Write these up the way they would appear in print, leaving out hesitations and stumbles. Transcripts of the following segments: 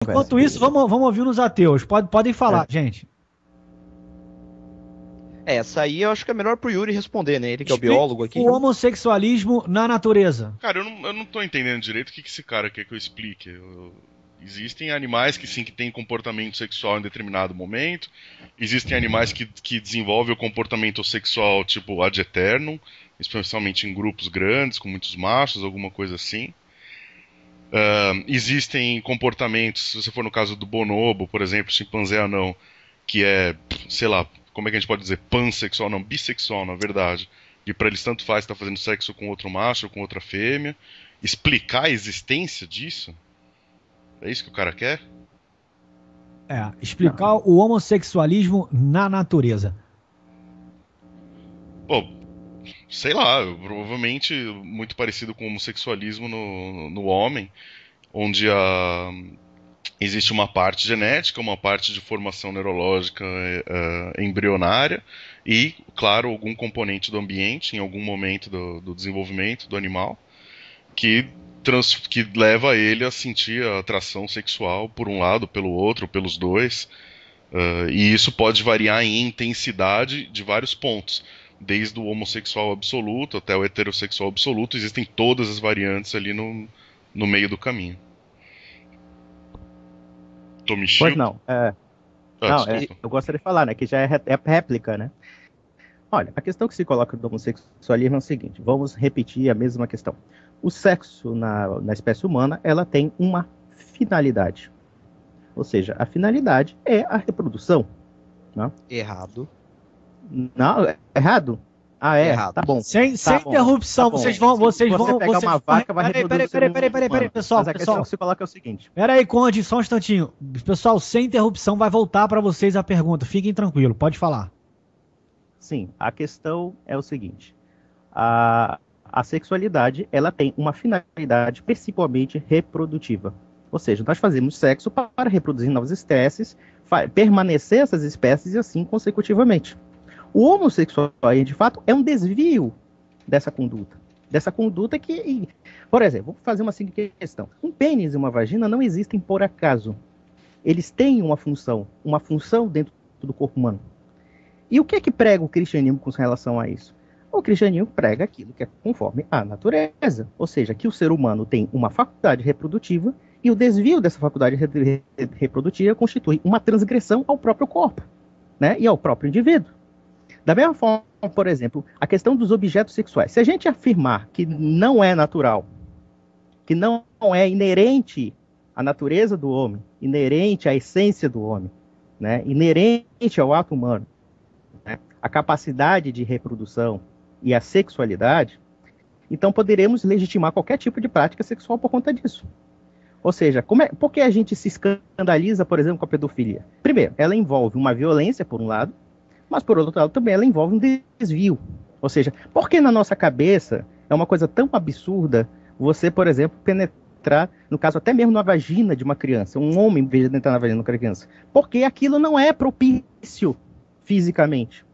Enquanto isso, vamos ouvir nos ateus. Podem falar, gente. Essa aí eu acho que é melhor pro Yuri responder, né? Ele que é o Explique biólogo aqui. o homossexualismo na natureza. Cara, eu não tô entendendo direito o que esse cara quer que eu explique. Existem animais que sim, que têm comportamento sexual em determinado momento. Existem animais que desenvolvem o comportamento sexual tipo ad eternum, especialmente em grupos grandes, com muitos machos, alguma coisa assim. Existem comportamentos, se você for no caso do bonobo, por exemplo, chimpanzé anão, que é, sei lá, como é que a gente pode dizer, pansexual, não, bissexual, na verdade. E pra eles tanto faz estar fazendo sexo com outro macho ou com outra fêmea. Explicar a existência disso? É isso que o cara quer? Explicar o homossexualismo na natureza. Pô, sei lá, provavelmente muito parecido com o homossexualismo no homem, onde existe uma parte genética, uma parte de formação neurológica embrionária e, claro, algum componente do ambiente em algum momento do desenvolvimento do animal que leva ele a sentir a atração sexual por um lado, pelo outro, pelos dois. E isso pode variar em intensidade de vários pontos. Desde o homossexual absoluto até o heterossexual absoluto, existem todas as variantes ali no meio do caminho. Pois não. Eu gostaria de falar, né, que já é réplica, né? Olha, a questão que se coloca do homossexualismo é o seguinte, vamos repetir a mesma questão. O sexo na espécie humana, ela tem uma finalidade. Ou seja, a finalidade é a reprodução. Né? Errado. Não, errado? Ah, é? Errado. Tá bom. Sem interrupção, vocês vão... Você pegar uma vaca, vai reproduzir Peraí, pessoal. Mas a questão que se coloca é o seguinte. Peraí, Conde, só um instantinho. Pessoal, sem interrupção, vai voltar para vocês a pergunta. Fiquem tranquilos, pode falar. Sim, a questão é o seguinte. A sexualidade, ela tem uma finalidade principalmente reprodutiva. Ou seja, nós fazemos sexo para reproduzir novas espécies, permanecer essas espécies e assim consecutivamente. O homossexual, de fato, é um desvio dessa conduta. Dessa conduta que, por exemplo, vou fazer uma seguinte questão. Um pênis e uma vagina não existem por acaso. Eles têm uma função dentro do corpo humano. E o que é que prega o cristianismo com relação a isso? O cristianismo prega aquilo que é conforme a natureza. Ou seja, que o ser humano tem uma faculdade reprodutiva e o desvio dessa faculdade reprodutiva constitui uma transgressão ao próprio corpo, né? E ao próprio indivíduo. Da mesma forma, por exemplo, a questão dos objetos sexuais. Se a gente afirmar que não é natural, que não é inerente à natureza do homem, inerente à essência do homem, né? Inerente ao ato humano, né? A capacidade de reprodução e a sexualidade, então poderemos legitimar qualquer tipo de prática sexual por conta disso. Ou seja, por que a gente se escandaliza, por exemplo, com a pedofilia? Primeiro, ela envolve uma violência, por um lado, mas, por outro lado, também ela envolve um desvio. Ou seja, por que na nossa cabeça é uma coisa tão absurda você, por exemplo, penetrar, no caso, até mesmo na vagina de uma criança, um homem, em vez de penetrar na vagina de uma criança? Porque aquilo não é propício fisicamente.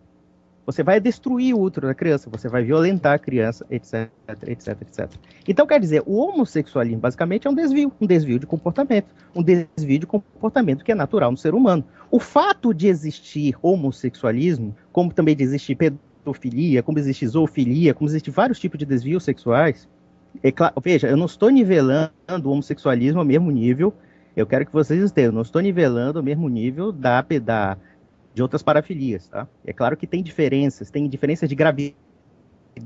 Você vai destruir o útero da criança, você vai violentar a criança, etc, etc, etc. Então, quer dizer, o homossexualismo, basicamente, é um desvio de comportamento. Um desvio de comportamento que é natural no ser humano. O fato de existir homossexualismo, como também de existir pedofilia, como existe zoofilia, como existem vários tipos de desvios sexuais, veja, eu não estou nivelando o homossexualismo ao mesmo nível, eu quero que vocês entendam, não estou nivelando ao mesmo nível de outras parafilias, tá? É claro que tem diferenças de gravidade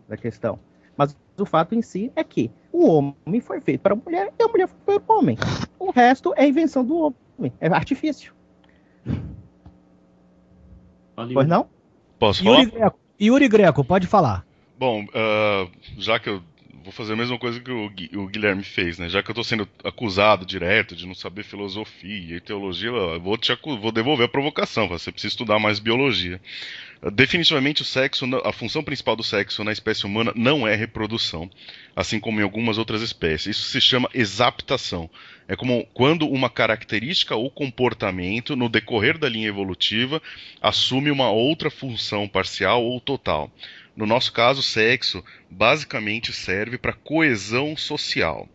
da questão. Mas o fato em si é que o homem foi feito para a mulher e a mulher foi para o homem. O resto é invenção do homem, é artifício. Pois não? Posso falar? Yuri Greco, pode falar. Bom, já que eu vou fazer a mesma coisa que o Guilherme fez, né? Já que eu tô sendo acusado direto de não saber filosofia e teologia, eu vou devolver a provocação, você precisa estudar mais biologia. Definitivamente o sexo, a função principal do sexo na espécie humana não é reprodução, assim como em algumas outras espécies. Isso se chama exaptação. É como quando uma característica ou comportamento, no decorrer da linha evolutiva, assume uma outra função parcial ou total. No nosso caso, o sexo basicamente serve para coesão social.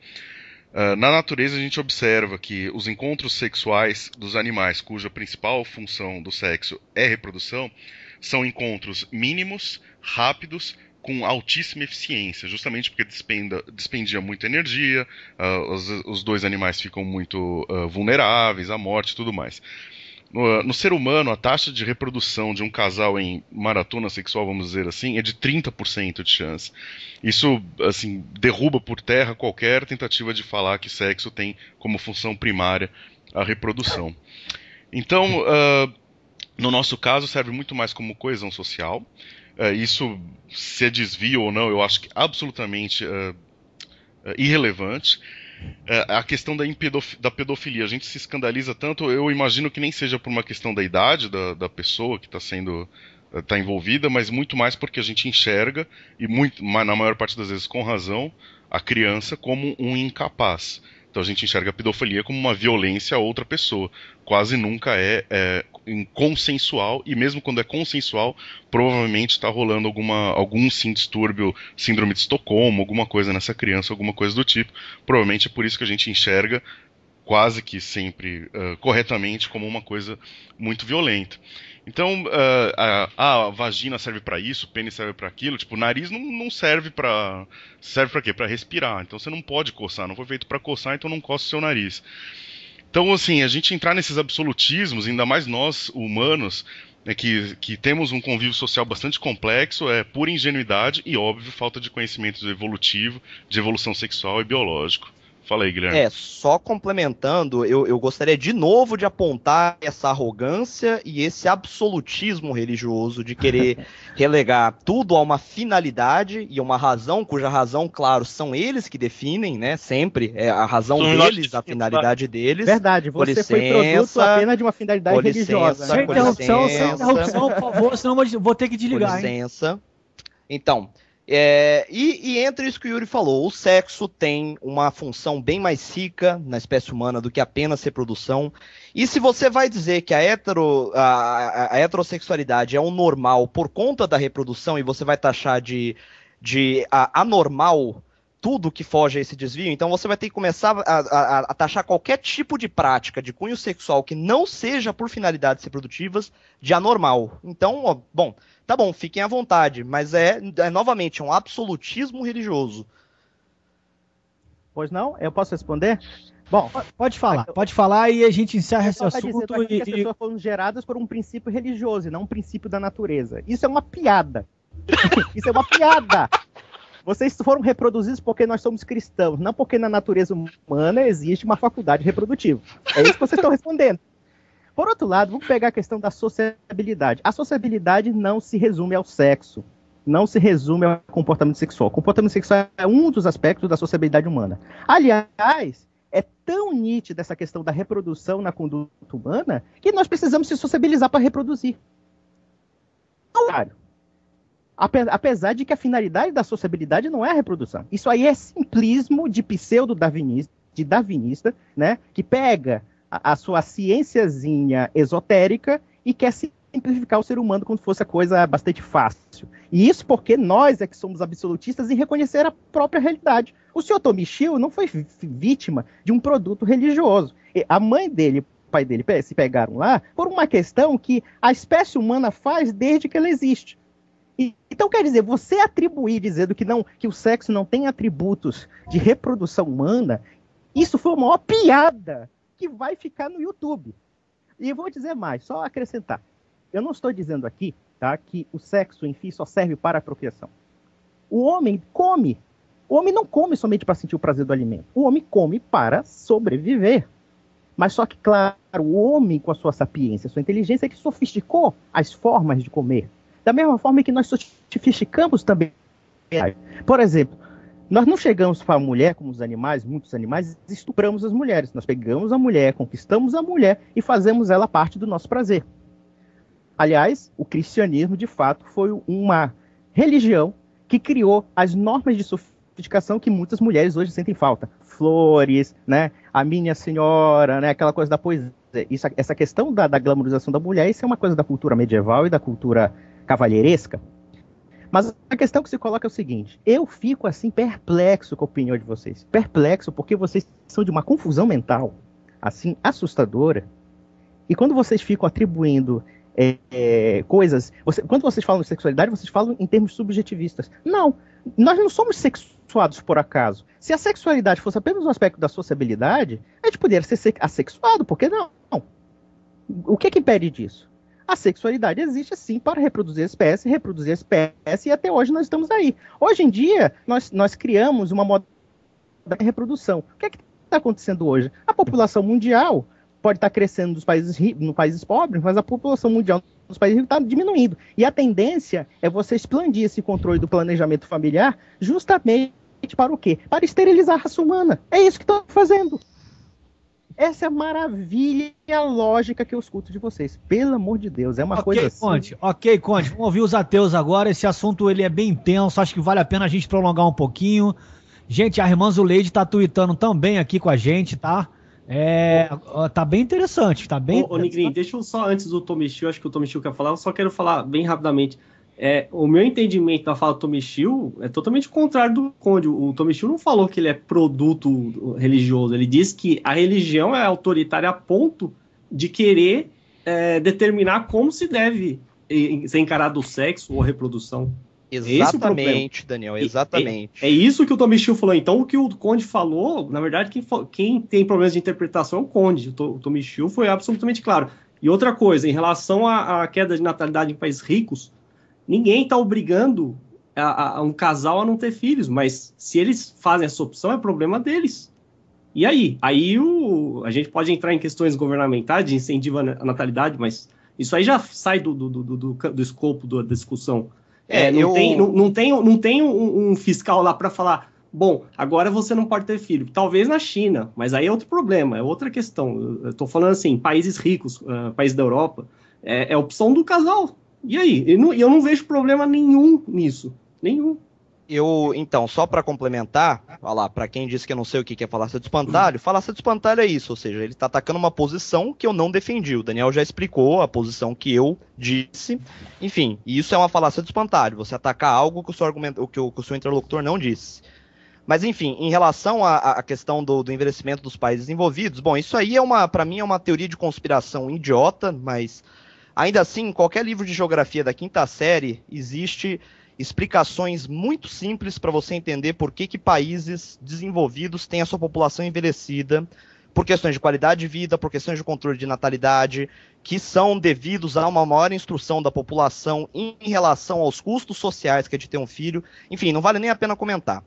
Na natureza, a gente observa que os encontros sexuais dos animais, cuja principal função do sexo é reprodução, são encontros mínimos, rápidos, com altíssima eficiência, justamente porque despendia muita energia, os dois animais ficam muito vulneráveis à morte e tudo mais. No ser humano, a taxa de reprodução de um casal em maratona sexual, vamos dizer assim, é de 30% de chance. Isso, assim, derruba por terra qualquer tentativa de falar que sexo tem como função primária a reprodução. Então, no nosso caso, serve muito mais como coesão social. Isso, se é desvio ou não, eu acho que absolutamente irrelevante. A questão da pedofilia, a gente se escandaliza tanto, eu imagino que nem seja por uma questão da idade da pessoa que está envolvida, mas muito mais porque a gente enxerga, e na maior parte das vezes com razão, a criança como um incapaz. Então a gente enxerga a pedofilia como uma violência a outra pessoa. Quase nunca é consensual, e mesmo quando é consensual, provavelmente está rolando algum sim distúrbio, síndrome de Estocolmo, alguma coisa nessa criança, alguma coisa do tipo. Provavelmente é por isso que a gente enxerga quase que sempre corretamente como uma coisa muito violenta. Então, a vagina serve para isso, o pênis serve para aquilo, tipo, o nariz não serve para... Serve para quê? Para respirar. Então você não pode coçar, não foi feito para coçar, então não coça o seu nariz. Então, assim, a gente entrar nesses absolutismos, ainda mais nós, humanos, que temos um convívio social bastante complexo, é pura ingenuidade e, óbvio, falta de conhecimento evolutivo, de evolução sexual e biológico. Fala aí, Guilherme. Só complementando, eu gostaria de novo de apontar essa arrogância e esse absolutismo religioso de querer relegar tudo a uma finalidade e uma razão, cuja razão, claro, são eles que definem, né? Sempre é a razão deles, a finalidade deles. Verdade, você foi produto apenas de uma finalidade religiosa. Sem interrupção, por favor, senão eu vou ter que desligar. Com licença. Então... E entre isso que o Yuri falou, o sexo tem uma função bem mais rica na espécie humana do que apenas reprodução. E se você vai dizer que a heterossexualidade é um normal por conta da reprodução e você vai taxar de anormal tudo que foge a esse desvio, então você vai ter que começar a taxar qualquer tipo de prática de cunho sexual que não seja por finalidades reprodutivas de anormal. Então, bom... Tá bom, fiquem à vontade, mas novamente um absolutismo religioso. Pois não? Eu posso responder? Bom, pode falar e a gente encerra esse assunto. As pessoas foram geradas por um princípio religioso e não um princípio da natureza. Isso é uma piada. Isso é uma piada. Vocês foram reproduzidos porque nós somos cristãos, não porque na natureza humana existe uma faculdade reprodutiva. É isso que vocês estão respondendo. Por outro lado, vamos pegar a questão da sociabilidade. A sociabilidade não se resume ao sexo, não se resume ao comportamento sexual. O comportamento sexual é um dos aspectos da sociabilidade humana. Aliás, é tão nítida essa questão da reprodução na conduta humana que nós precisamos se sociabilizar para reproduzir. Claro. Apesar de que a finalidade da sociabilidade não é a reprodução. Isso aí é simplismo de pseudo-darwinista, né, que pega a sua ciênciazinha esotérica e quer simplificar o ser humano como se fosse a coisa bastante fácil. E isso porque nós é que somos absolutistas em reconhecer a própria realidade. O Sr. Tomichio não foi vítima de um produto religioso. A mãe dele e o pai dele se pegaram lá por uma questão que a espécie humana faz desde que ela existe. Então, quer dizer, você atribuir dizendo que o sexo não tem atributos de reprodução humana, isso foi uma maior piada que vai ficar no YouTube. E eu vou dizer mais, só acrescentar. Eu não estou dizendo aqui, tá, que o sexo em si só serve para a procriação. O homem come. O homem não come somente para sentir o prazer do alimento. O homem come para sobreviver. Mas só que, claro, o homem, com a sua sapiência, a sua inteligência, é que sofisticou as formas de comer. Da mesma forma que nós sofisticamos também. Por exemplo, nós não chegamos para a mulher como os animais, muitos animais, estupramos as mulheres. Nós pegamos a mulher, conquistamos a mulher e fazemos ela parte do nosso prazer. Aliás, o cristianismo, de fato, foi uma religião que criou as normas de sofisticação que muitas mulheres hoje sentem falta. Flores, né? A minha senhora, né? Aquela coisa da poesia. Essa questão da glamorização da mulher, isso é uma coisa da cultura medieval e da cultura cavalheiresca. Mas a questão que se coloca é o seguinte, eu fico assim perplexo com a opinião de vocês. Perplexo porque vocês são de uma confusão mental, assim, assustadora. E quando vocês ficam atribuindo coisas... quando vocês falam de sexualidade, vocês falam em termos subjetivistas. Não, nós não somos sexuados por acaso. Se a sexualidade fosse apenas um aspecto da sociabilidade, a gente poderia ser assexuado, por que não? O que impede disso? A sexualidade existe sim para reproduzir a espécie, e até hoje nós estamos aí. Hoje em dia, nós criamos uma moda de reprodução. O que está acontecendo hoje? A população mundial pode estar crescendo nos países pobres, mas a população mundial nos países ricos está diminuindo. E a tendência é você expandir esse controle do planejamento familiar justamente para o quê? Para esterilizar a raça humana. É isso que estão fazendo. Essa é a maravilha lógica que eu escuto de vocês. Pelo amor de Deus, é uma coisa assim... Ok, Conde. Vamos ouvir os ateus agora. Esse assunto ele é bem intenso. Acho que vale a pena a gente prolongar um pouquinho. Gente, a irmã Zuleide tá tweetando também aqui com a gente, tá? Tá bem interessante, tá bem... Ô, Nigrin, deixa eu só, antes do Tomichiu, acho que o Tomichiu quer falar, eu só quero falar bem rapidamente. O meu entendimento da fala do Tomichiu é totalmente contrário do Conde. O Tomichiu não falou que ele é produto religioso, ele diz que a religião é autoritária a ponto de querer determinar como se deve ser encarado o sexo ou a reprodução. Exatamente, Daniel, exatamente. É isso que o Tomichiu falou. Então, o que o Conde falou, na verdade, quem tem problemas de interpretação é o Conde. O Tomichiu foi absolutamente claro. E outra coisa, em relação à queda de natalidade em países ricos, ninguém está obrigando a um casal a não ter filhos, mas se eles fazem essa opção, é problema deles. E aí? Aí a gente pode entrar em questões governamentais de incentivo à natalidade, mas isso aí já sai do escopo da discussão. Não tem um fiscal lá para falar, bom, agora você não pode ter filho. Talvez na China, mas aí é outro problema, é outra questão. Eu estou falando assim, países ricos, países da Europa, é opção do casal. E aí? Eu não vejo problema nenhum nisso. Nenhum. Então, só para complementar, olha lá, para quem disse que eu não sei o que é falácia de espantalho, falácia de espantalho é isso, ou seja, ele está atacando uma posição que eu não defendi. O Daniel já explicou a posição que eu disse. Enfim, isso é uma falácia de espantalho, você atacar algo que o seu interlocutor não disse. Mas, enfim, em relação à questão do envelhecimento dos países envolvidos, bom, isso aí para mim é uma teoria de conspiração idiota, mas ainda assim, em qualquer livro de geografia da quinta série, existe explicações muito simples para você entender por que países desenvolvidos têm a sua população envelhecida, por questões de qualidade de vida, por questões de controle de natalidade, que são devidos a uma maior instrução da população em relação aos custos sociais que é de ter um filho. Enfim, não vale nem a pena comentar.